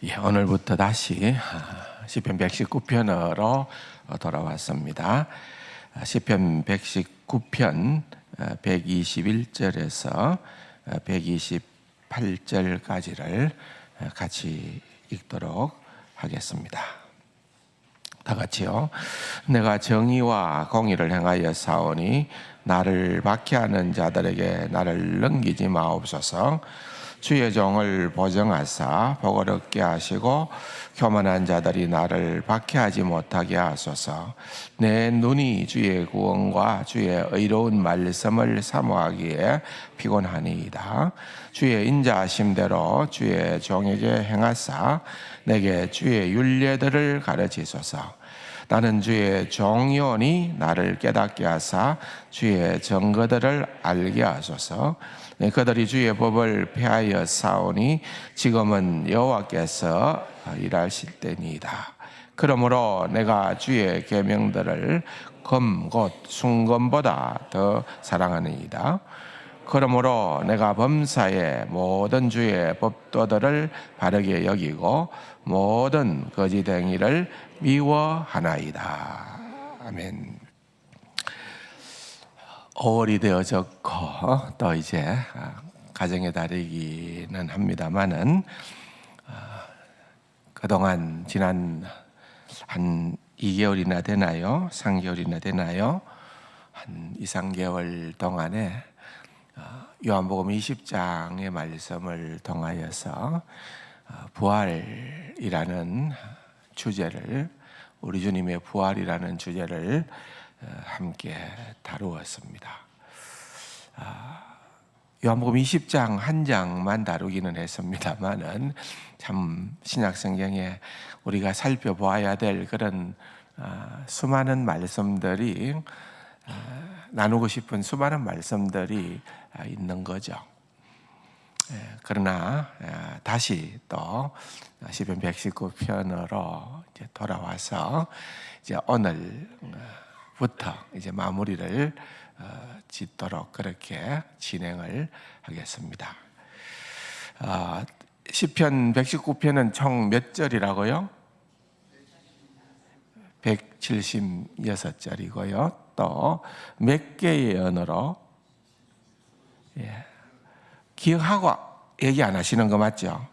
오늘부터 다시 시편 119편으로 돌아왔습니다. 시편 119편 121절에서 128절까지를 같이 읽도록 하겠습니다. 다 같이요. 내가 정의와 공의를 행하여 싸우니 나를 박해하는 자들에게 나를 넘기지 마옵소서. 주의 종을 보정하사 복을 얻게 하시고 교만한 자들이 나를 박해하지 못하게 하소서. 내 눈이 주의 구원과 주의 의로운 말씀을 사모하기에 피곤하니이다. 주의 인자하심대로 주의 종에게 행하사 내게 주의 율례들을 가르치소서. 나는 주의 종이오니 나를 깨닫게 하사 주의 증거들을 알게 하소서. 그들이 주의 법을 폐하여 싸우니 지금은 여호와께서 일하실 때니이다. 그러므로 내가 주의 계명들을 금 곧 순금보다 더 사랑하니이다. 그러므로 내가 범사의 모든 주의 법도들을 바르게 여기고 모든 거짓행위를 미워하나이다. 아멘. 5월이 되어졌고 또 이제 가정의 달이기는 합니다만은 그동안 지난 한 2개월이나 되나요? 3개월이나 되나요? 한 2, 3개월 동안에 요한복음 20장의 말씀을 통하여서 부활이라는 주제를, 우리 주님의 부활이라는 주제를 함께 다루었습니다. 요한복음 20장 한 장만 다루기는 했습니다만은 참 신약성경에 우리가 살펴보아야 될 그런 수많은 말씀들이, 나누고 싶은 수많은 말씀들이 있는 거죠. 그러나 다시 또 시편 119편으로 이제 돌아와서 이제 오늘부터 이제 마무리를 짓도록 그렇게 진행을 하겠습니다. 시편 119편은 총 몇 절이라고요? 176절이고요. 또 몇 개의 언어로, 기억하고 얘기 안 하시는 거 맞죠?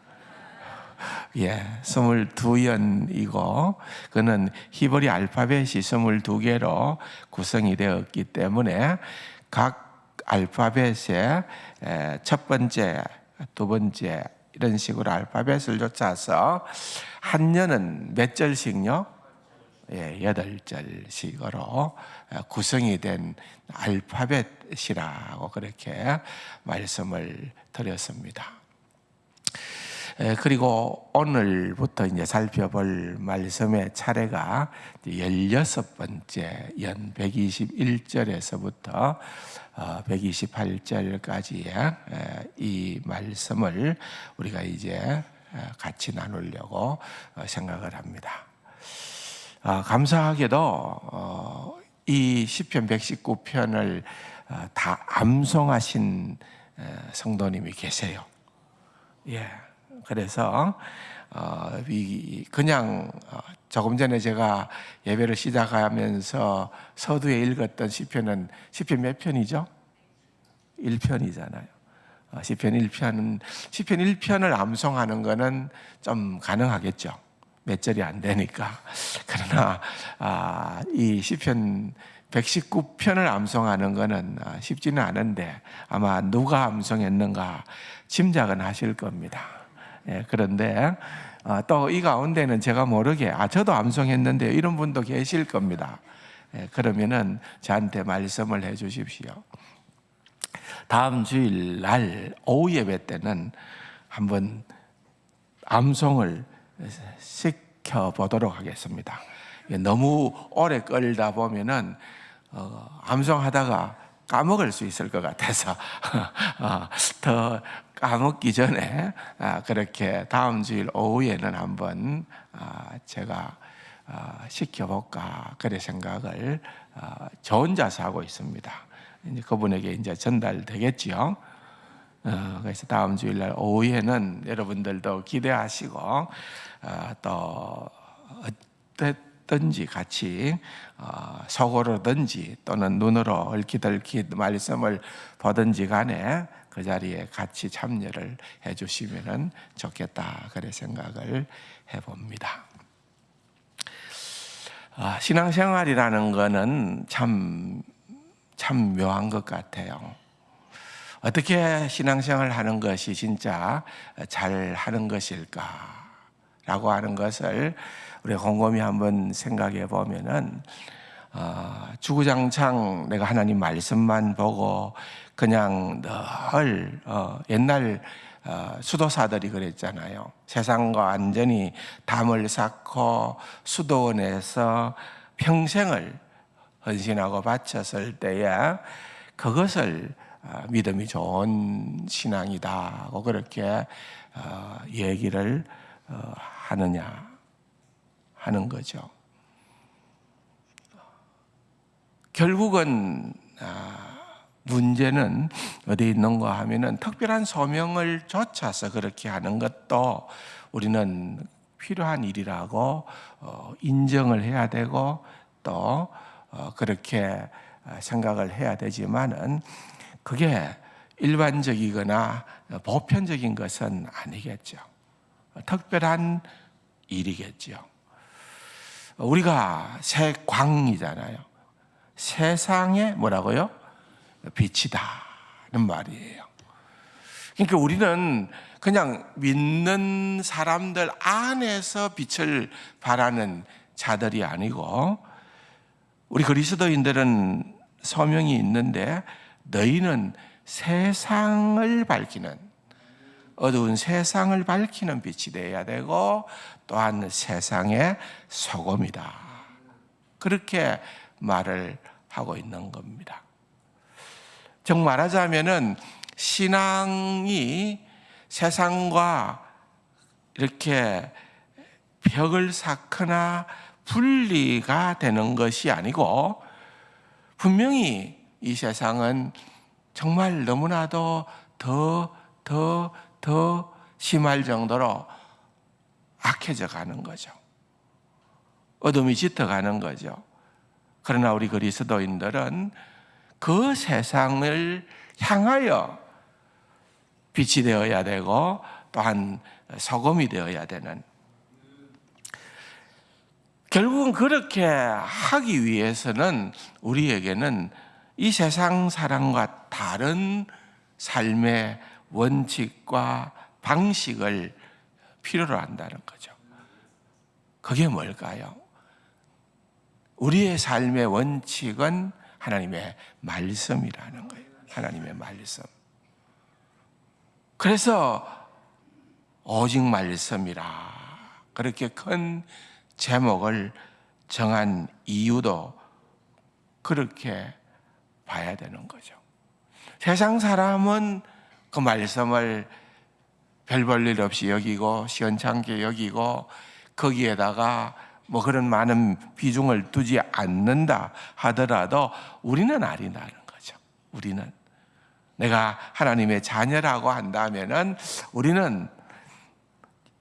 22연이고 그는 히브리 알파벳이 22개로 구성이 되었기 때문에 각 알파벳의 첫 번째, 두 번째 이런 식으로 알파벳을 쫓아서 한 년은 몇 절씩요? 8절씩으로 구성이 된 알파벳이라고 그렇게 말씀을 드렸습니다. 그리고 오늘부터 이제 살펴볼 말씀의 차례가 16번째 연 121절에서부터 128절까지의 이 말씀을 우리가 이제 같이 나누려고 생각을 합니다. 감사하게도 이 시편 119편을 다 암송하신 성도님이 계세요. 그래서 그냥 조금 전에 제가 예배를 시작하면서 서두에 읽었던 시편 몇 편이죠? 1편이잖아요. 시편 1편을 암송하는 거는 좀 가능하겠죠. 몇 절이 안 되니까. 그러나 이 시편 119편을 암송하는 거는 쉽지는 않은데 아마 누가 암송했는가 짐작은 하실 겁니다. 그런데 또 이 가운데는 제가 모르게 저도 암송했는데 이런 분도 계실 겁니다. 그러면은 저한테 말씀을 해 주십시오. 다음 주일 날 오후 예배 때는 한번 암송을 시켜보도록 하겠습니다. 너무 오래 끌다 보면은 암송하다가 까먹을 수 있을 것 같아서 더 까먹기 전에 그렇게 다음 주일 오후에는 한번 제가 시켜볼까 그래 생각을 저 혼자서 하고 있습니다. 이제 그분에게 이제 전달되겠지요. 그래서 다음 주일날 오후에는 여러분들도 기대하시고 또 어쨌든지 같이 속으로든지 또는 눈으로 얼핏얼핏 말씀을 보든지 간에 그 자리에 같이 참여를 해주시면 좋겠다, 그래 생각을 해봅니다. 신앙생활이라는 거는 참 묘한 것 같아요. 어떻게 신앙생활을 하는 것이 진짜 잘 하는 것일까라고 하는 것을 우리가 곰곰이 한번 생각해 보면은 주구장창 내가 하나님 말씀만 보고 그냥 늘 옛날 수도사들이 그랬잖아요. 세상과 완전히 담을 쌓고 수도원에서 평생을 헌신하고 바쳤을 때에 그것을 믿음이 좋은 신앙이다 고 그렇게 얘기를 하느냐 하는 거죠. 결국은 문제는 어디 있는가 하면은 특별한 소명을 좇아서 그렇게 하는 것도 우리는 필요한 일이라고 인정을 해야 되고 또 그렇게 생각을 해야 되지만은 그게 일반적이거나 보편적인 것은 아니겠죠. 특별한 일이겠죠. 우리가 새 광이잖아요. 세상에 뭐라고요? 빛이다는 말이에요. 그러니까 우리는 그냥 믿는 사람들 안에서 빛을 발하는 자들이 아니고 우리 그리스도인들은 소명이 있는데 너희는 세상을 밝히는, 어두운 세상을 밝히는 빛이 되어야 되고 또한 세상의 소금이다, 그렇게 말을 하고 있는 겁니다. 정 말하자면은 신앙이 세상과 이렇게 벽을 쌓거나 분리가 되는 것이 아니고 분명히 이 세상은 정말 너무나도 더 심할 정도로 악해져 가는 거죠. 어둠이 짙어가는 거죠. 그러나 우리 그리스도인들은 그 세상을 향하여 빛이 되어야 되고 또한 소금이 되어야 되는, 결국은 그렇게 하기 위해서는 우리에게는 이 세상 사람과 다른 삶의 원칙과 방식을 필요로 한다는 거죠. 그게 뭘까요? 우리의 삶의 원칙은 하나님의 말씀이라는 거예요. 하나님의 말씀. 그래서 오직 말씀이라 그렇게 큰 제목을 정한 이유도 그렇게 봐야 되는 거죠. 세상 사람은 그 말씀을 별 볼 일 없이 여기고 시원찮게 여기고 거기에다가 뭐 그런 많은 비중을 두지 않는다 하더라도 우리는 아니라는 거죠. 우리는 내가 하나님의 자녀라고 한다면은 우리는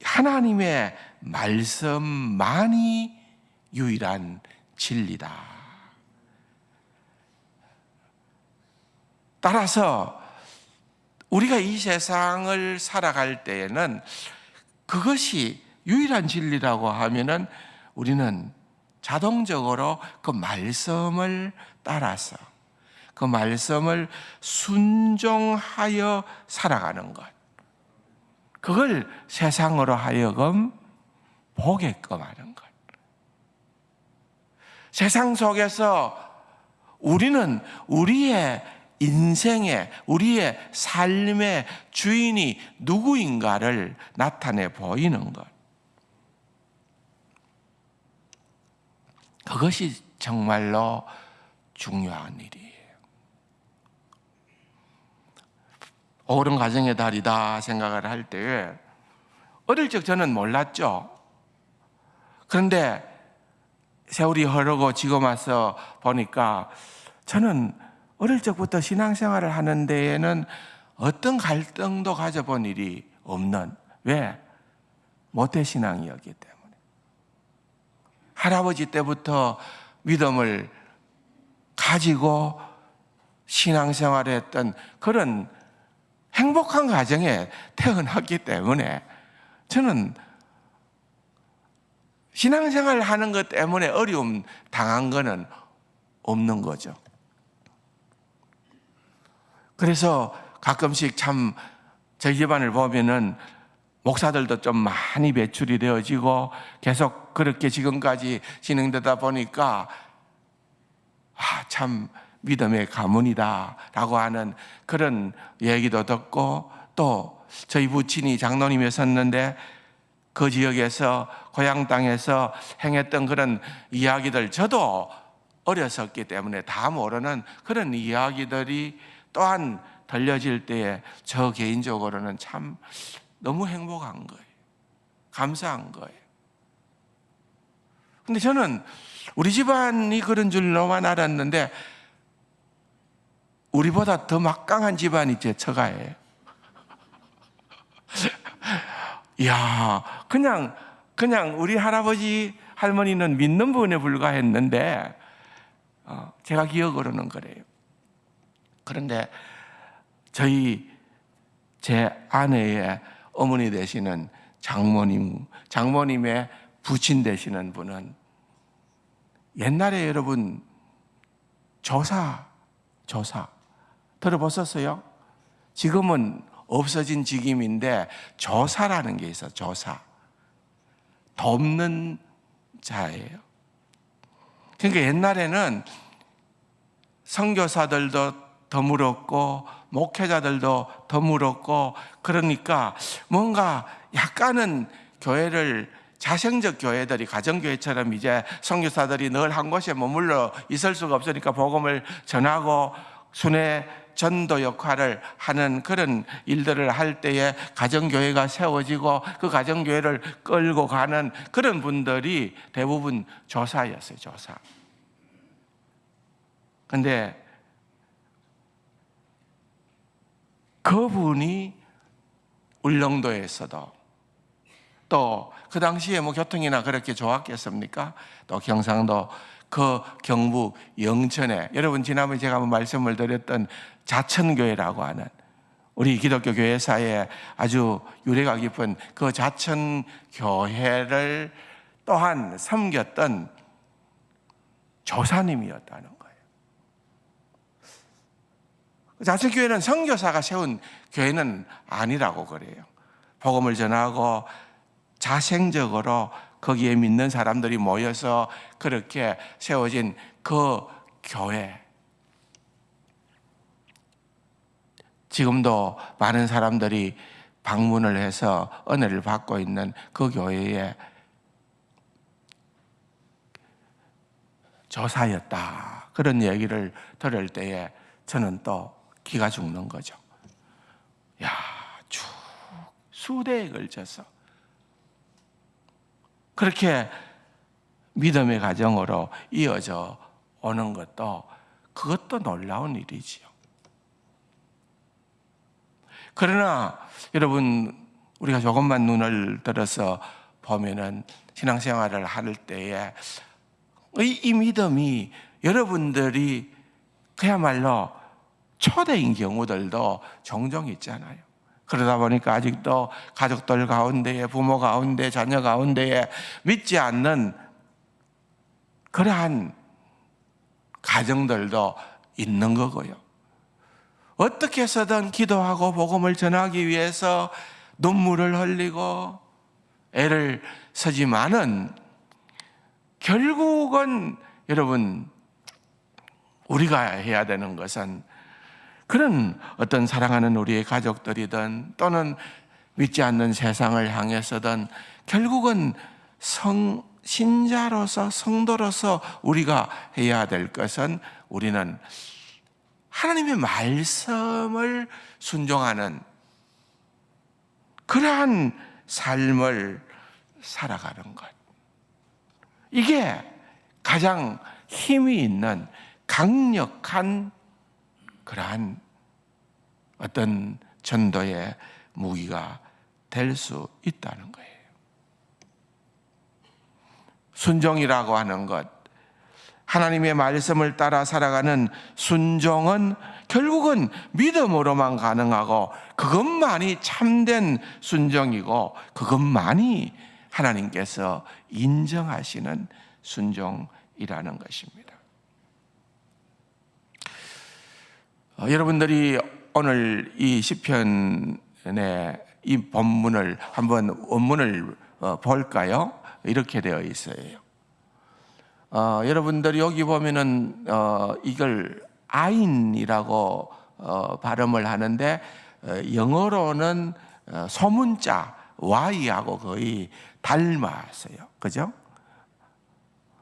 하나님의 말씀만이 유일한 진리다. 따라서 우리가 이 세상을 살아갈 때에는 그것이 유일한 진리라고 하면은 우리는 자동적으로 그 말씀을 따라서 그 말씀을 순종하여 살아가는 것, 그걸 세상으로 하여금 보게끔 하는 것. 세상 속에서 우리는 우리의 인생의, 우리의 삶의 주인이 누구인가를 나타내 보이는 것, 그것이 정말로 중요한 일이에요. 오른 가정의 달이다 생각을 할 때에 어릴 적 저는 몰랐죠. 그런데 세월이 흐르고 지금 와서 보니까 저는 어릴 적부터 신앙생활을 하는 데에는 어떤 갈등도 가져본 일이 없는, 왜? 모태신앙이었기 때문에. 할아버지 때부터 믿음을 가지고 신앙생활을 했던 그런 행복한 가정에 태어났기 때문에 저는 신앙생활을 하는 것 때문에 어려움 당한 거는 없는 거죠. 그래서 가끔씩 참 저희 집안을 보면은 목사들도 좀 많이 배출이 되어지고 계속 그렇게 지금까지 진행되다 보니까 참 믿음의 가문이다 라고 하는 그런 얘기도 듣고, 또 저희 부친이 장로님이었는데 그 지역에서 고향 땅에서 행했던 그런 이야기들, 저도 어렸었기 때문에 다 모르는 그런 이야기들이 또한 들려질 때에 저 개인적으로는 참 너무 행복한 거예요. 감사한 거예요. 근데 저는 우리 집안이 그런 줄로만 알았는데 우리보다 더 막강한 집안이 제 처가예요. 이야, 그냥 우리 할아버지 할머니는 믿는 분에 불과했는데 제가 기억으로는 그래요. 그런데 제 아내의 어머니 되시는 장모님의 부친 되시는 분은 옛날에 여러분 조사 들어보셨어요? 지금은 없어진 직임인데 조사라는 게 있어요. 조사. 돕는 자예요. 그러니까 옛날에는 선교사들도 더물었고 목회자들도 더물었고, 그러니까 뭔가 약간은 교회를, 자생적 교회들이 가정교회처럼 이제 선교사들이 늘 한 곳에 머물러 있을 수가 없으니까 복음을 전하고 순회 전도 역할을 하는 그런 일들을 할 때에 가정교회가 세워지고 그 가정교회를 끌고 가는 그런 분들이 대부분 조사였어요. 조사. 근데 그분이 울릉도에서도, 또 그 당시에 뭐 교통이나 그렇게 좋았겠습니까? 또 경상도 그 경북 영천에, 여러분 지난번에 제가 한번 말씀을 드렸던 자천교회라고 하는 우리 기독교 교회사에 아주 유래가 깊은 그 자천교회를 또한 섬겼던 조사님이었다는 거예요. 자천교회는 선교사가 세운 교회는 아니라고 그래요. 복음을 전하고 자생적으로 거기에 믿는 사람들이 모여서 그렇게 세워진 그 교회, 지금도 많은 사람들이 방문을 해서 은혜를 받고 있는 그 교회에 조사였다, 그런 얘기를 들을 때에 저는 또 기가 죽는 거죠. 야, 쭉 수대에 걸쳐서 그렇게 믿음의 가정으로 이어져 오는 것도, 그것도 놀라운 일이지요. 그러나 여러분, 우리가 조금만 눈을 들어서 보면은 신앙생활을 할 때에 이 믿음이 여러분들이 그야말로 초대인 경우들도 종종 있잖아요. 그러다 보니까 아직도 가족들 가운데에, 부모 가운데, 자녀 가운데에 믿지 않는 그러한 가정들도 있는 거고요. 어떻게 해서든 기도하고 복음을 전하기 위해서 눈물을 흘리고 애를 쓰지만은 결국은 여러분, 우리가 해야 되는 것은 그런 어떤 사랑하는 우리의 가족들이든 또는 믿지 않는 세상을 향해서든 결국은 신자로서, 성도로서 우리가 해야 될 것은, 우리는 하나님의 말씀을 순종하는 그러한 삶을 살아가는 것, 이게 가장 힘이 있는 강력한 그러한 어떤 전도의 무기가 될 수 있다는 거예요. 순종이라고 하는 것, 하나님의 말씀을 따라 살아가는 순종은 결국은 믿음으로만 가능하고 그것만이 참된 순종이고 그것만이 하나님께서 인정하시는 순종이라는 것입니다. 여러분들이 오늘 이 시편의 이 본문을 한번 원문을 볼까요? 이렇게 되어 있어요. 여러분들이 여기 보면은 이걸 아인이라고 발음을 하는데 영어로는 소문자 Y하고 거의 닮았어요. 그죠?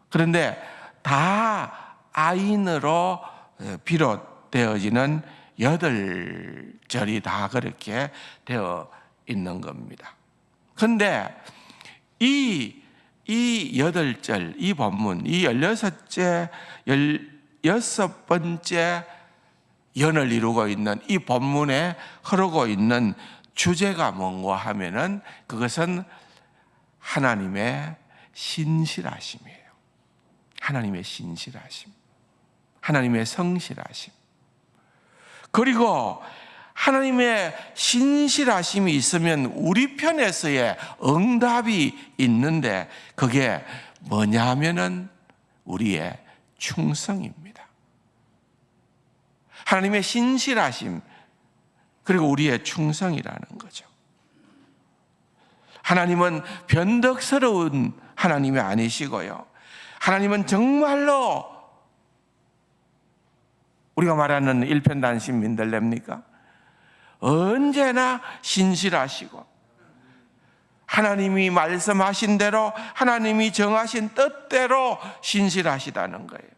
그런데 다 아인으로 비롯되어지는 8절이 다 그렇게 되어 있는 겁니다. 그런데 이 8절, 이 본문, 이 16번째 연을 이루고 있는 이 본문에 흐르고 있는 주제가 뭔가 하면은 그것은 하나님의 신실하심이에요. 하나님의 신실하심, 하나님의 성실하심. 그리고 하나님의 신실하심이 있으면 우리 편에서의 응답이 있는데 그게 뭐냐면은 우리의 충성입니다. 하나님의 신실하심 그리고 우리의 충성이라는 거죠. 하나님은 변덕스러운 하나님이 아니시고요. 하나님은 정말로 우리가 말하는 일편단심 민들레입니까? 언제나 신실하시고 하나님이 말씀하신 대로 하나님이 정하신 뜻대로 신실하시다는 거예요.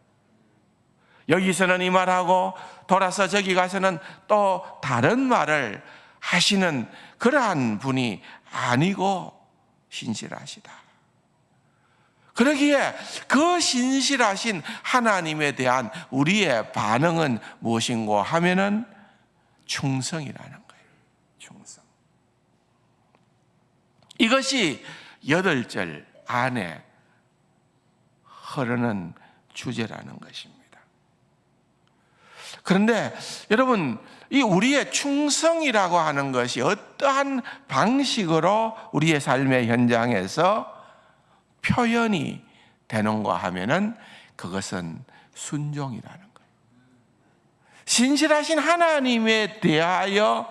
여기서는 이 말하고 돌아서 저기 가서는 또 다른 말을 하시는 그러한 분이 아니고 신실하시다. 그러기에 그 신실하신 하나님에 대한 우리의 반응은 무엇인고 하면은 충성이라는 거예요. 충성. 이것이 8절 안에 흐르는 주제라는 것입니다. 그런데 여러분, 이 우리의 충성이라고 하는 것이 어떠한 방식으로 우리의 삶의 현장에서 표현이 되는가 하면은 그것은 순종이라는 거예요. 신실하신 하나님에 대하여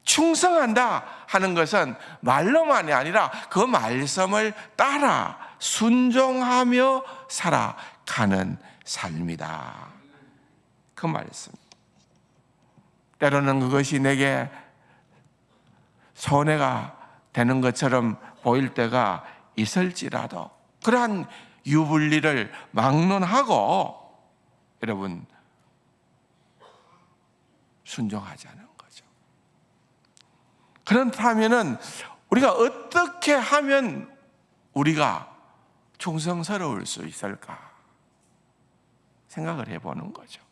충성한다 하는 것은 말로만이 아니라 그 말씀을 따라 순종하며 살아가는 삶이다. 그 말씀. 때로는 그것이 내게 손해가 되는 것처럼 보일 때가 있을지라도 그러한 유불리를 막론하고 여러분 순종하자는 거죠. 그렇다면은 우리가 어떻게 하면 우리가 충성스러울 수 있을까 생각을 해보는 거죠.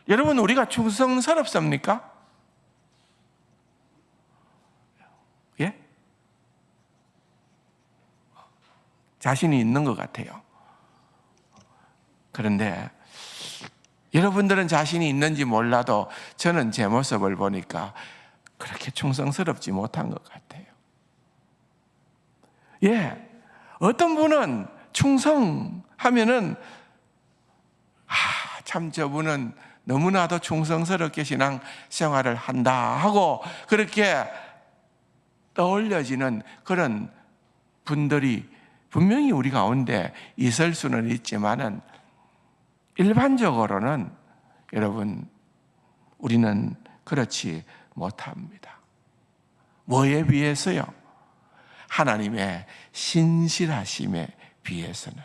여러분, 우리가 충성스럽습니까? 예? 자신이 있는 것 같아요. 그런데 여러분들은 자신이 있는지 몰라도 저는 제 모습을 보니까 그렇게 충성스럽지 못한 것 같아요. 예, 어떤 분은 충성하면은 참 저분은 너무나도 충성스럽게 신앙 생활을 한다 하고 그렇게 떠올려지는 그런 분들이 분명히 우리 가운데 있을 수는 있지만은 일반적으로는 여러분 우리는 그렇지 못합니다. 뭐에 비해서요? 하나님의 신실하심에 비해서는.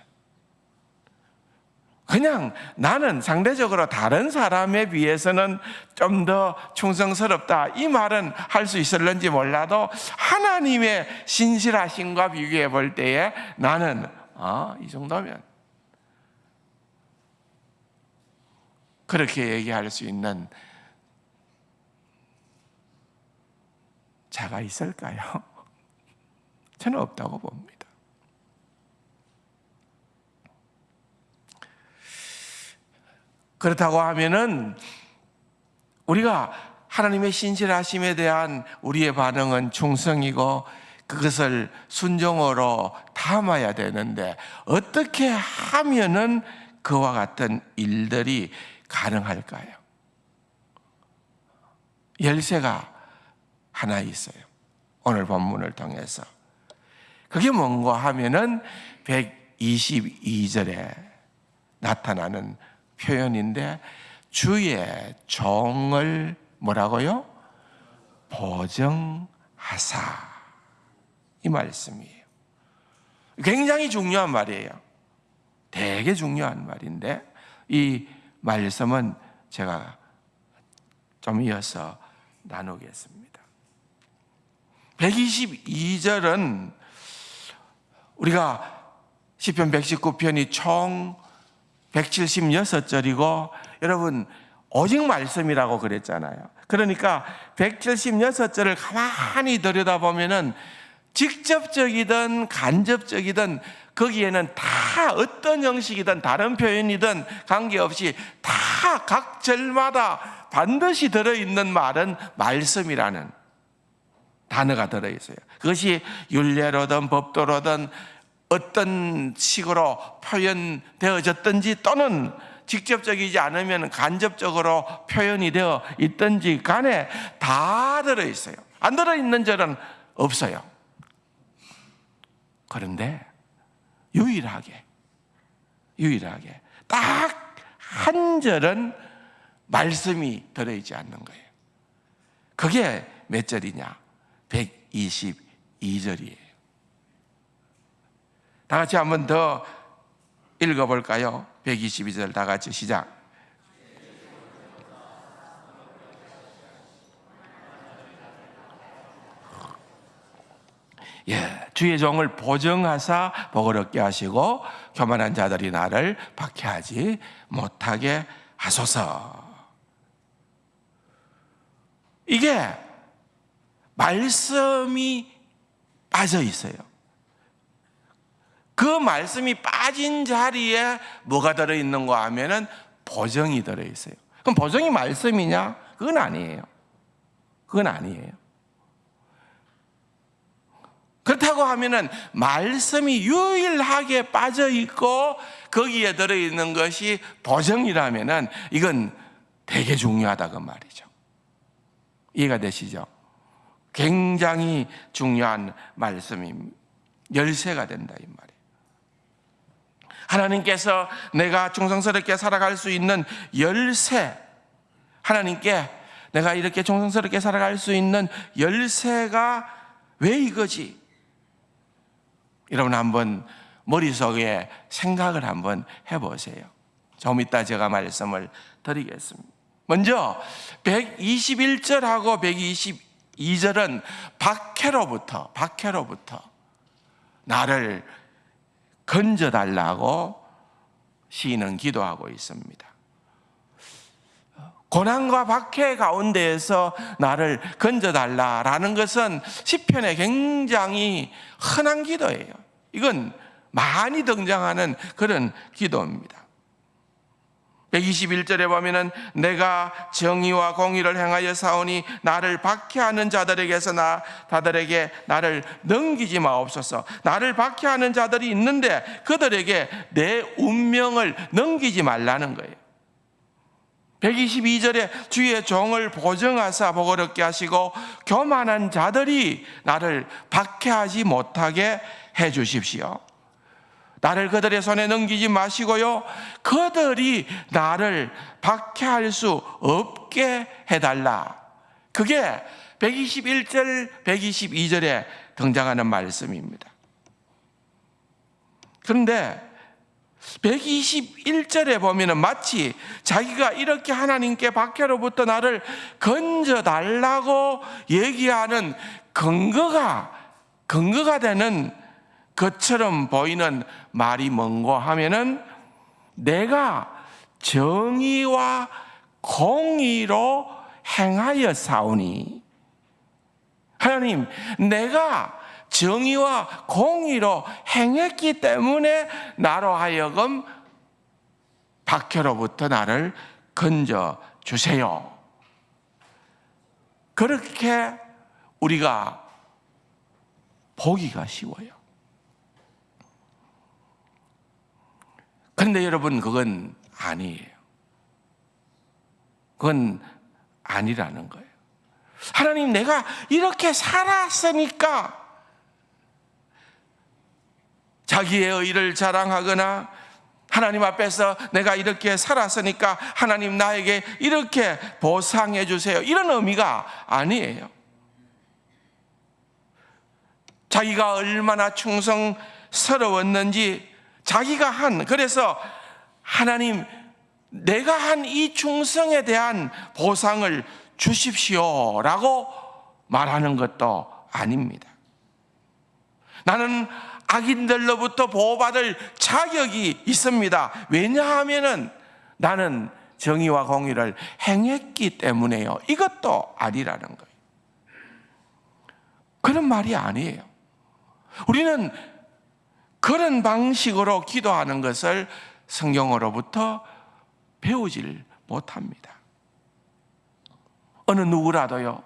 그냥 나는 상대적으로 다른 사람에 비해서는 좀 더 충성스럽다 이 말은 할 수 있을런지 몰라도 하나님의 신실하심과 비교해 볼 때에 나는 이 정도면 그렇게 얘기할 수 있는 자가 있을까요? 저는 없다고 봅니다. 그렇다고 하면은 우리가 하나님의 신실하심에 대한 우리의 반응은 충성이고 그것을 순종으로 담아야 되는데 어떻게 하면은 그와 같은 일들이 가능할까요? 열쇠가 하나 있어요. 오늘 본문을 통해서. 그게 뭔가 하면은 122절에 나타나는 표현인데 주의 종을 뭐라고요? 보증하사. 이 말씀이에요. 굉장히 중요한 말이에요. 되게 중요한 말인데 이 말씀은 제가 좀 이어서 나누겠습니다. 122절은 우리가 시편 119편이 총 176절이고 여러분 오직 말씀이라고 그랬잖아요. 그러니까 176절을 가만히 들여다보면은 직접적이든 간접적이든 거기에는 다 어떤 형식이든 다른 표현이든 관계없이 다 각 절마다 반드시 들어있는 말은 말씀이라는 단어가 들어있어요. 그것이 율례로든 법도로든 어떤 식으로 표현되어졌든지 또는 직접적이지 않으면 간접적으로 표현이 되어 있든지 간에 다 들어있어요. 안 들어있는 절은 없어요. 그런데 유일하게 딱 한 절은 말씀이 들어있지 않는 거예요. 그게 몇 절이냐? 122절이에요. 다 같이 한 번 더 읽어볼까요? 122절 다 같이 시작. 주의 종을 보증하사 복을 얻게 하시고 교만한 자들이 나를 박해하지 못하게 하소서. 이게 말씀이 빠져 있어요. 그 말씀이 빠진 자리에 뭐가 들어있는가 하면은 보증이 들어있어요. 그럼 보증이 말씀이냐? 그건 아니에요. 그렇다고 하면은 말씀이 유일하게 빠져 있고 거기에 들어있는 것이 보증이라면은 이건 되게 중요하다 그 말이죠. 이해가 되시죠? 굉장히 중요한 말씀입니다. 열쇠가 된다 이 말이에요. 하나님께서 내가 충성스럽게 살아갈 수 있는 열쇠, 하나님께 내가 이렇게 충성스럽게 살아갈 수 있는 열쇠가 왜 이거지? 여러분 한번 머릿속에 생각을 한번 해보세요. 좀 이따 제가 말씀을 드리겠습니다. 먼저 121절하고 122절은 박해로부터 나를 건져달라고 시인은 기도하고 있습니다. 고난과 박해 가운데에서 나를 건져달라라는 것은 시편에 굉장히 흔한 기도예요. 이건 많이 등장하는 그런 기도입니다. 121절에 보면은 내가 정의와 공의를 행하여 사오니 나를 박해하는 자들에게서 다들에게 나를 넘기지 마옵소서. 나를 박해하는 자들이 있는데 그들에게 내 운명을 넘기지 말라는 거예요. 122절에 주의 종을 보증하사 복을 얻게 하시고 교만한 자들이 나를 박해하지 못하게 해 주십시오. 나를 그들의 손에 넘기지 마시고요, 그들이 나를 박해할 수 없게 해달라. 그게 121절, 122절에 등장하는 말씀입니다. 그런데 121절에 보면은 마치 자기가 이렇게 하나님께 박해로부터 나를 건져달라고 얘기하는 근거가 되는 것처럼 보이는 말이 뭔고 하면은 내가 정의와 공의로 행하여 사오니, 하나님, 내가 정의와 공의로 행했기 때문에 나로 하여금 박해로부터 나를 건져 주세요. 그렇게 우리가 보기가 쉬워요. 그런데 여러분, 그건 아니에요. 그건 아니라는 거예요. 하나님, 내가 이렇게 살았으니까 자기의 의를 자랑하거나 하나님 앞에서 내가 이렇게 살았으니까 하나님 나에게 이렇게 보상해 주세요, 이런 의미가 아니에요. 자기가 얼마나 충성스러웠는지 자기가 그래서 하나님, 내가 한 이 충성에 대한 보상을 주십시오라고 말하는 것도 아닙니다. 나는 악인들로부터 보호받을 자격이 있습니다. 왜냐하면 나는 정의와 공의를 행했기 때문에요. 이것도 아니라는 거예요. 그런 말이 아니에요. 우리는 그런 방식으로 기도하는 것을 성경으로부터 배우질 못합니다. 어느 누구라도요,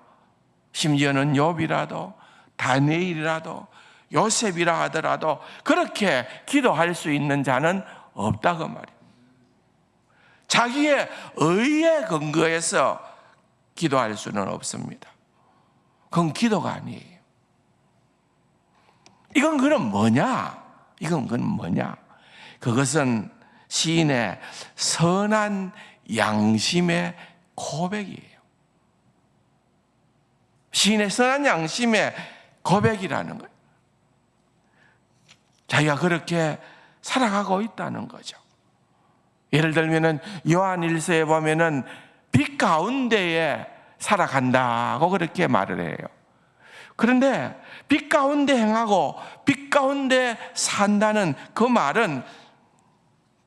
심지어는 욥이라도 다니엘이라도 요셉이라 하더라도 그렇게 기도할 수 있는 자는 없다고 말이에요. 자기의 의에 근거해서 기도할 수는 없습니다. 그건 기도가 아니에요. 이건 그럼 뭐냐? 그것은 시인의 선한 양심의 고백이에요. 시인의 선한 양심의 고백이라는 거예요. 자기가 그렇게 살아가고 있다는 거죠. 예를 들면은 요한 1서에 보면은 빛 가운데에 살아간다고 그렇게 말을 해요. 그런데 빛 가운데 행하고 빛 가운데 산다는 그 말은,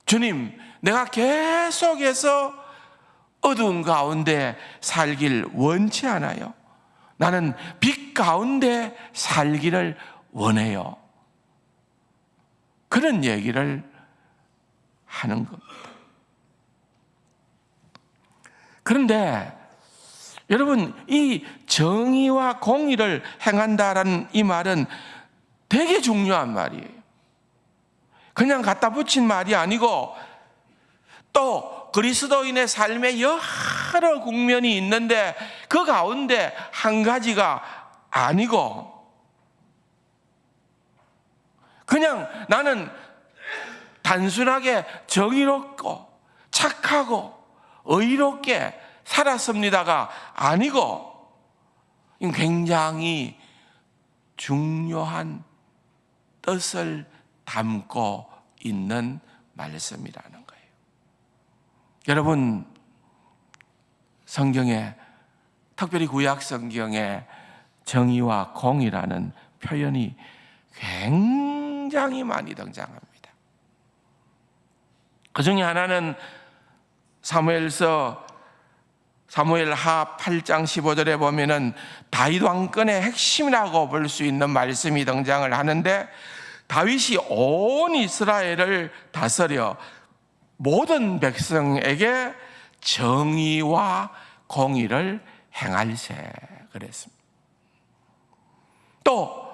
주님, 내가 계속해서 어두운 가운데 살길 원치 않아요. 나는 빛 가운데 살기를 원해요. 그런 얘기를 하는 겁니다. 그런데 여러분, 이 정의와 공의를 행한다라는 이 말은 되게 중요한 말이에요. 그냥 갖다 붙인 말이 아니고, 또 그리스도인의 삶에 여러 국면이 있는데 그 가운데 한 가지가 아니고, 그냥 나는 단순하게 정의롭고 착하고 의롭게 살았습니다가 아니고, 굉장히 중요한 뜻을 담고 있는 말씀이라는 거예요. 여러분, 성경에, 특별히 구약 성경에 정의와 공의라는 표현이 굉장히 많이 등장합니다. 그 중에 하나는 사무엘하 8장 15절에 보면은 다윗 왕권의 핵심이라고 볼 수 있는 말씀이 등장을 하는데, 다윗이 온 이스라엘을 다스려 모든 백성에게 정의와 공의를 행할세 그랬습니다. 또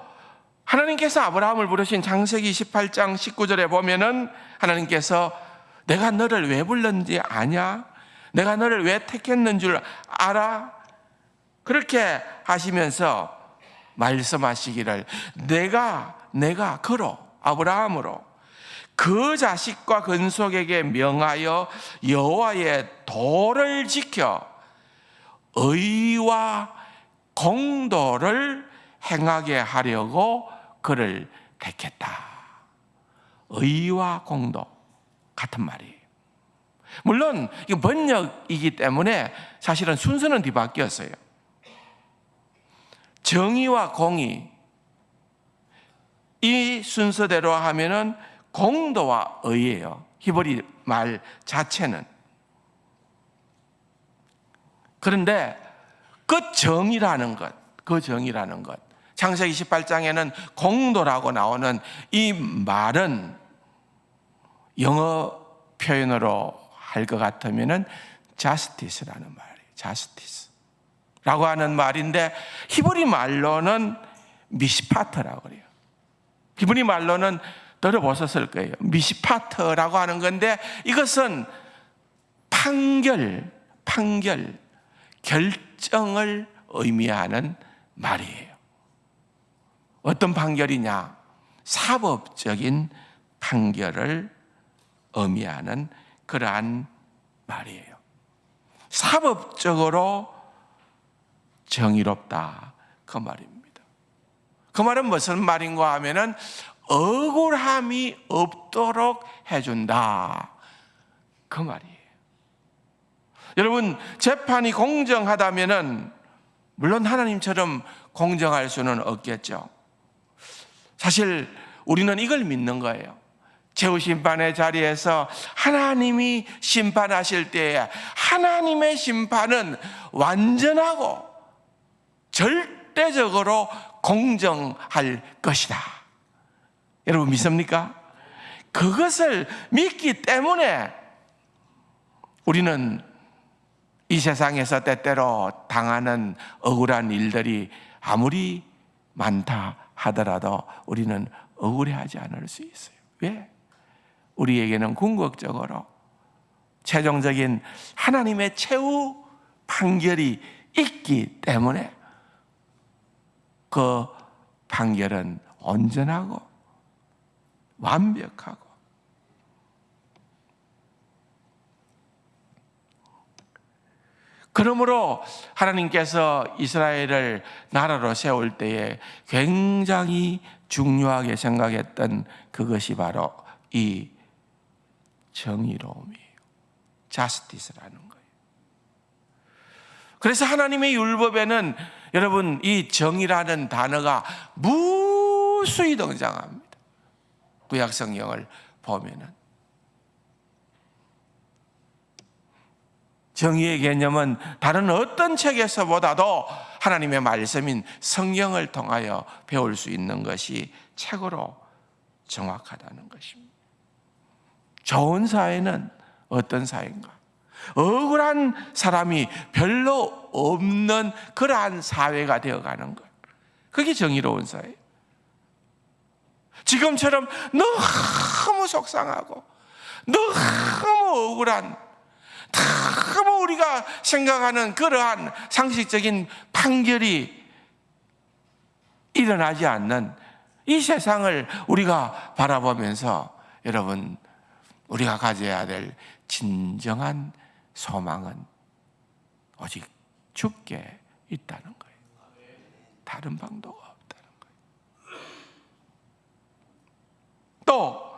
하나님께서 아브라함을 부르신 창세기 28장 19절에 보면은 하나님께서 내가 너를 왜 불렀는지 아냐? 내가 너를 왜 택했는 줄 알아? 그렇게 하시면서 말씀하시기를, 내가 그로 아브라함으로 그 자식과 근속에게 명하여 여호와의 도를 지켜 의와 공도를 행하게 하려고 그를 택했다. 의와 공도 같은 말이에요. 물론 이거 번역이기 때문에 사실은 순서는 뒤바뀌었어요. 정의와 공의, 이 순서대로 하면은 공도와 의예요. 히브리 말 자체는. 그런데 그 정의라는 것, 그 정의라는 것. 창세기 18장에는 공도라고 나오는 이 말은 영어 표현으로 할 것 같으면은 justice라는 말이에요. justice라고 하는 말인데 히브리 말로는 미시파트라고 그래요. 히브리 말로는 들어보셨을 거예요. 미시파트라고 하는 건데 이것은 판결, 결정을 의미하는 말이에요. 어떤 판결이냐? 사법적인 판결을 의미하는 그러한 말이에요. 사법적으로 정의롭다, 그 말입니다. 그 말은 무슨 말인가 하면은 억울함이 없도록 해준다, 그 말이에요. 여러분, 재판이 공정하다면은 물론 하나님처럼 공정할 수는 없겠죠. 사실 우리는 이걸 믿는 거예요. 최후심판의 자리에서 하나님이 심판하실 때에 하나님의 심판은 완전하고 절대적으로 공정할 것이다. 여러분 믿습니까? 그것을 믿기 때문에 우리는 이 세상에서 때때로 당하는 억울한 일들이 아무리 많다 하더라도 우리는 억울해하지 않을 수 있어요. 왜? 우리에게는 궁극적으로 최종적인 하나님의 최후 판결이 있기 때문에 그 판결은 온전하고 완벽하고 그러므로 하나님께서 이스라엘을 나라로 세울 때에 굉장히 중요하게 생각했던 그것이 바로 이 정의로움이에요. justice라는 거예요. 그래서 하나님의 율법에는 여러분 이 정의라는 단어가 무수히 등장합니다. 구약 성경을 보면은 정의의 개념은 다른 어떤 책에서보다도 하나님의 말씀인 성경을 통하여 배울 수 있는 것이 최고로 정확하다는 것입니다. 좋은 사회는 어떤 사회인가? 억울한 사람이 별로 없는 그러한 사회가 되어가는 것. 그게 정의로운 사회. 지금처럼 너무 속상하고 너무 억울한, 너무 우리가 생각하는 그러한 상식적인 판결이 일어나지 않는 이 세상을 우리가 바라보면서 여러분, 우리가 가져야 될 진정한 소망은 오직 주께 있다는 거예요. 다른 방도가 없다는 거예요. 또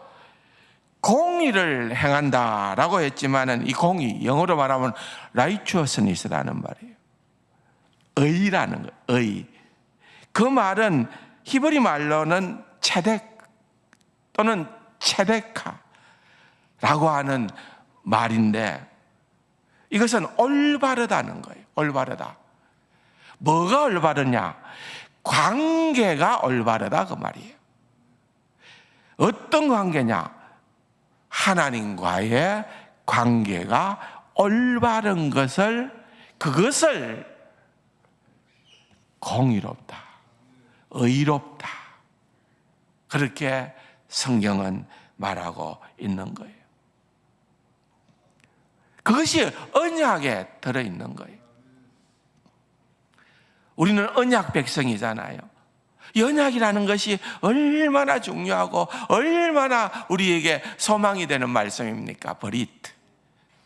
공의를 행한다라고 했지만은 이 공의, 영어로 말하면 righteousness라는 말이에요. 의라는 거예요. 의. 그 말은 히브리 말로는 체덱 또는 체데카라고 하는 말인데 이것은 올바르다는 거예요. 올바르다. 뭐가 올바르냐? 관계가 올바르다 그 말이에요. 어떤 관계냐? 하나님과의 관계가 올바른 그것을 공의롭다, 의롭다, 그렇게 성경은 말하고 있는 거예요. 그것이 언약에 들어있는 거예요. 우리는 언약 백성이잖아요. 이 언약이라는 것이 얼마나 중요하고 얼마나 우리에게 소망이 되는 말씀입니까? 버리트,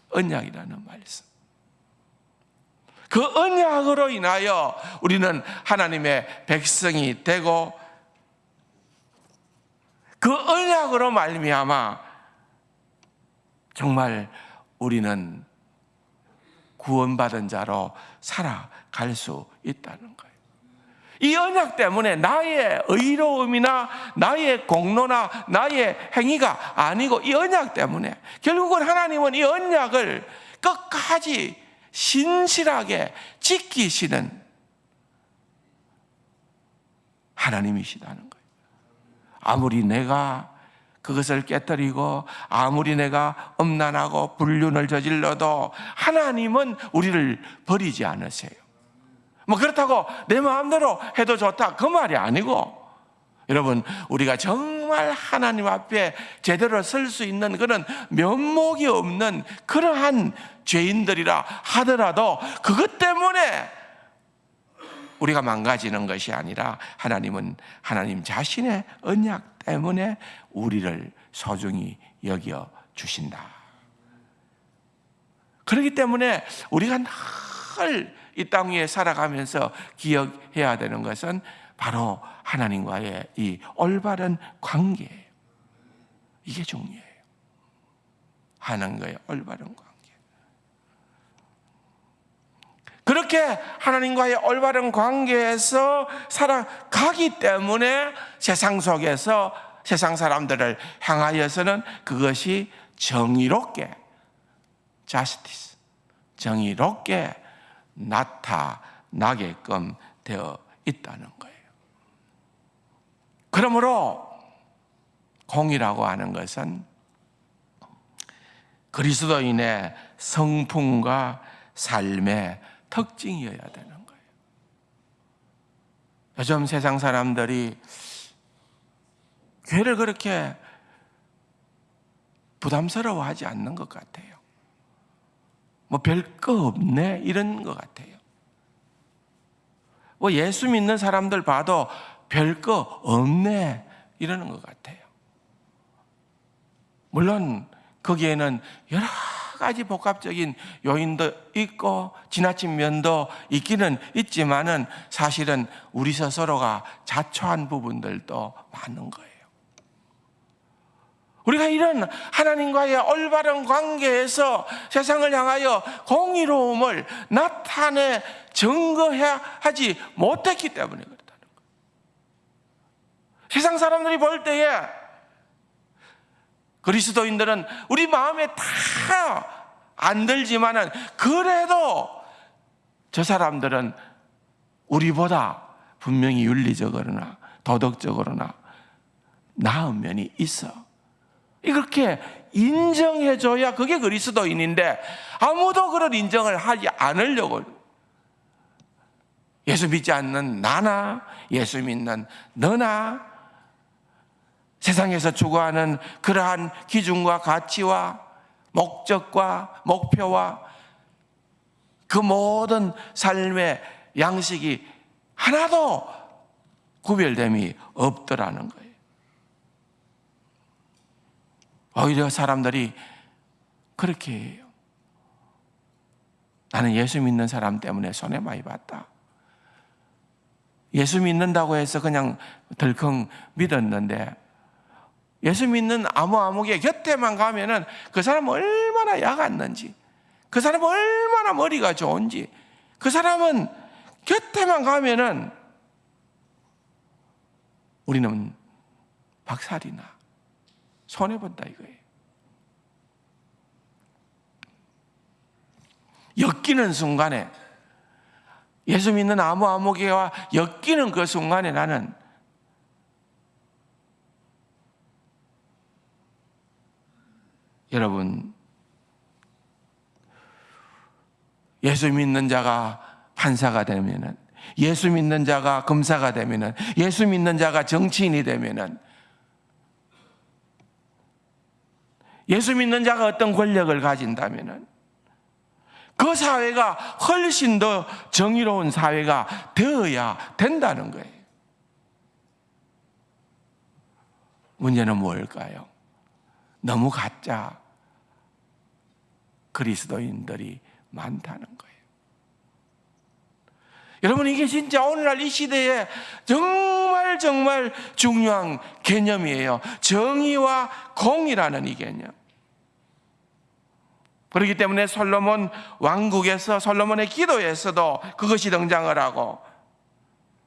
언약이라는 말씀. 그 언약으로 인하여 우리는 하나님의 백성이 되고 그 언약으로 말미암아 정말 우리는 구원받은 자로 살아갈 수 있다는 거예요. 이 언약 때문에 나의 의로움이나 나의 공로나 나의 행위가 아니고 이 언약 때문에 결국은 하나님은 이 언약을 끝까지 신실하게 지키시는 하나님이시다는 거예요. 아무리 내가 그것을 깨뜨리고 아무리 내가 음란하고 불륜을 저질러도 하나님은 우리를 버리지 않으세요. 뭐 그렇다고 내 마음대로 해도 좋다 그 말이 아니고, 여러분, 우리가 정말 하나님 앞에 제대로 설 수 있는 그런 면목이 없는 그러한 죄인들이라 하더라도 그것 때문에 우리가 망가지는 것이 아니라 하나님은 하나님 자신의 언약 때문에 우리를 소중히 여겨 주신다. 그렇기 때문에 우리가 늘 이 땅 위에 살아가면서 기억해야 되는 것은 바로 하나님과의 이 올바른 관계예요. 이게 중요해요. 하나님과의 올바른 관계. 그렇게 하나님과의 올바른 관계에서 살아가기 때문에 세상 속에서 세상 사람들을 향하여서는 그것이 정의롭게, justice, 정의롭게 나타나게끔 되어 있다는 거예요. 그러므로 공의라고 하는 것은 그리스도인의 성품과 삶의 특징이어야 되는 거예요. 요즘 세상 사람들이 교회를 그렇게 부담스러워하지 않는 것 같아요. 뭐 별거 없네 이런 것 같아요. 뭐 예수 믿는 사람들 봐도 별거 없네 이러는 것 같아요. 물론 거기에는 여러 가지 복합적인 요인도 있고 지나친 면도 있기는 있지만은 사실은 우리 스스로가 자초한 부분들도 많은 거예요. 우리가 이런 하나님과의 올바른 관계에서 세상을 향하여 공의로움을 나타내 증거해야 하지 못했기 때문에 그렇다는 거예요. 세상 사람들이 볼 때에 그리스도인들은 우리 마음에 다 안 들지만은 그래도 저 사람들은 우리보다 분명히 윤리적으로나 도덕적으로나 나은 면이 있어. 이렇게 인정해줘야 그게 그리스도인인데 아무도 그런 인정을 하지 않으려고 예수 믿지 않는 나나 예수 믿는 너나 세상에서 추구하는 그러한 기준과 가치와 목적과 목표와 그 모든 삶의 양식이 하나도 구별됨이 없더라는 거예요. 오히려 사람들이 그렇게 해요. 나는 예수 믿는 사람 때문에 손해 많이 봤다. 예수 믿는다고 해서 그냥 덜컹 믿었는데 예수 믿는 아무개 곁에만 가면은 그 사람은 얼마나 약았는지, 그 사람은 얼마나 머리가 좋은지, 그 사람은 곁에만 가면은 우리는 박살이나 손해본다 이거예요. 엮이는 순간에 예수 믿는 아무개와 엮이는 그 순간에 나는 여러분, 예수 믿는 자가 판사가 되면은, 예수 믿는 자가 검사가 되면은, 예수 믿는 자가 정치인이 되면은, 예수 믿는 자가 어떤 권력을 가진다면은 그 사회가 훨씬 더 정의로운 사회가 되어야 된다는 거예요. 문제는 뭘까요? 너무 가짜 그리스도인들이 많다는 거예요. 여러분, 이게 진짜 오늘날 이 시대에 정말 중요한 개념이에요. 정의와 공의라는 이 개념. 그렇기 때문에 솔로몬 왕국에서 솔로몬의 기도에서도 그것이 등장을 하고,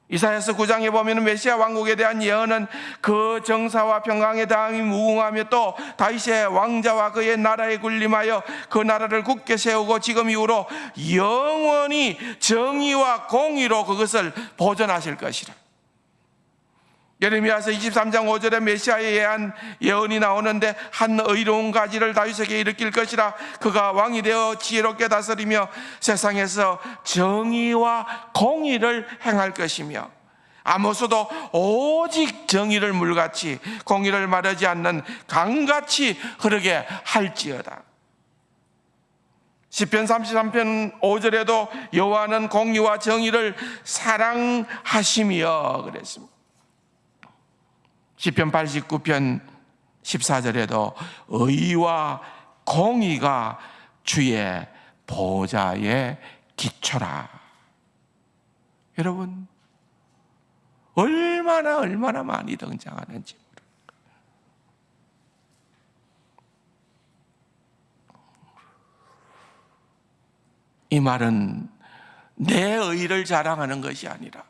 이사야서 9장에 보면 메시아 왕국에 대한 예언은 그 정사와 평강의 당이 무궁하며 또 다윗의 왕자와 그의 나라에 군림하여 그 나라를 굳게 세우고 지금 이후로 영원히 정의와 공의로 그것을 보존하실 것이라. 예레미야서 23장 5절에 메시아에 의한 예언이 나오는데 한 의로운 가지를 다윗에게 일으킬 것이라. 그가 왕이 되어 지혜롭게 다스리며 세상에서 정의와 공의를 행할 것이며 아모스도 오직 정의를 물같이 공의를 마르지 않는 강같이 흐르게 할지어다. 시편 33편 5절에도 여호와는 공의와 정의를 사랑하시며 그랬습니다. 시편 89편 14절에도 의와 공의가 주의 보좌의 기초라. 여러분, 얼마나 많이 등장하는지 모릅니다. 이 말은 내 의를 자랑하는 것이 아니라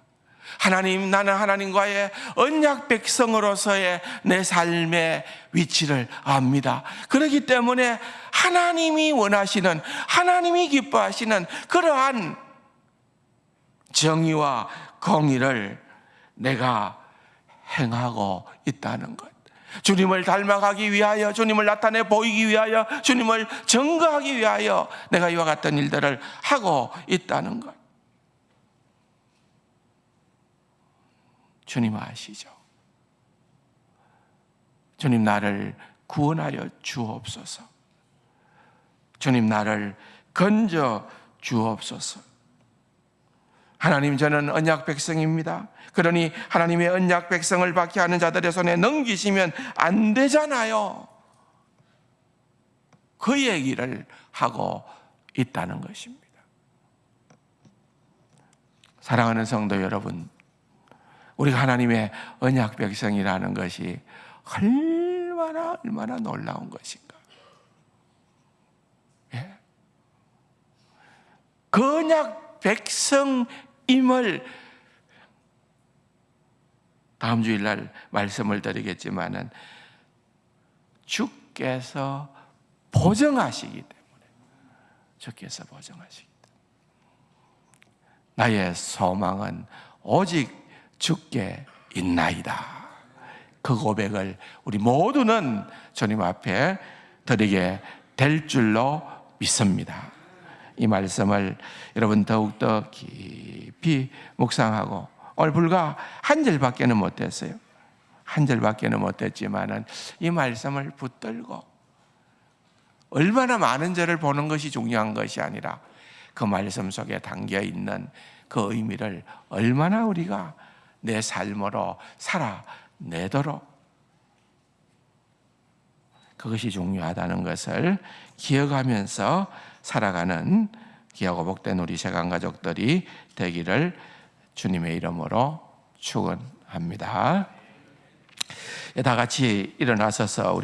하나님, 나는 하나님과의 언약 백성으로서의 내 삶의 위치를 압니다. 그렇기 때문에 하나님이 원하시는, 하나님이 기뻐하시는 그러한 정의와 공의를 내가 행하고 있다는 것. 주님을 닮아가기 위하여, 주님을 나타내 보이기 위하여, 주님을 증거하기 위하여 내가 이와 같은 일들을 하고 있다는 것. 주님 아시죠? 주님, 나를 구원하여 주옵소서. 주님, 나를 건져 주옵소서. 하나님, 저는 언약 백성입니다. 그러니 하나님의 언약 백성을 받게 하는 자들의 손에 넘기시면 안 되잖아요. 그 얘기를 하고 있다는 것입니다. 사랑하는 성도 여러분, 우리가 하나님의 언약 백성이라는 것이 얼마나 놀라운 것인가. 예? 그 언약 백성임을 다음 주일날 말씀을 드리겠지만은 주께서 보증하시기 때문에, 주께서 보증하시기 때문에 나의 소망은 오직 주께 있나이다. 그 고백을 우리 모두는 주님 앞에 드리게 될 줄로 믿습니다. 이 말씀을 여러분 더욱더 깊이 묵상하고, 오늘 불과 한 절밖에는 못했어요. 한 절밖에는 못했지만은 이 말씀을 붙들고 얼마나 많은 절을 보는 것이 중요한 것이 아니라 그 말씀 속에 담겨 있는 그 의미를 얼마나 우리가 내 삶으로 살아내도록, 그것이 중요하다는 것을 기억하면서 살아가는 귀하고 복된 우리 세간 가족들이 되기를 주님의 이름으로 축원합니다. 다 같이 일어나서서 우리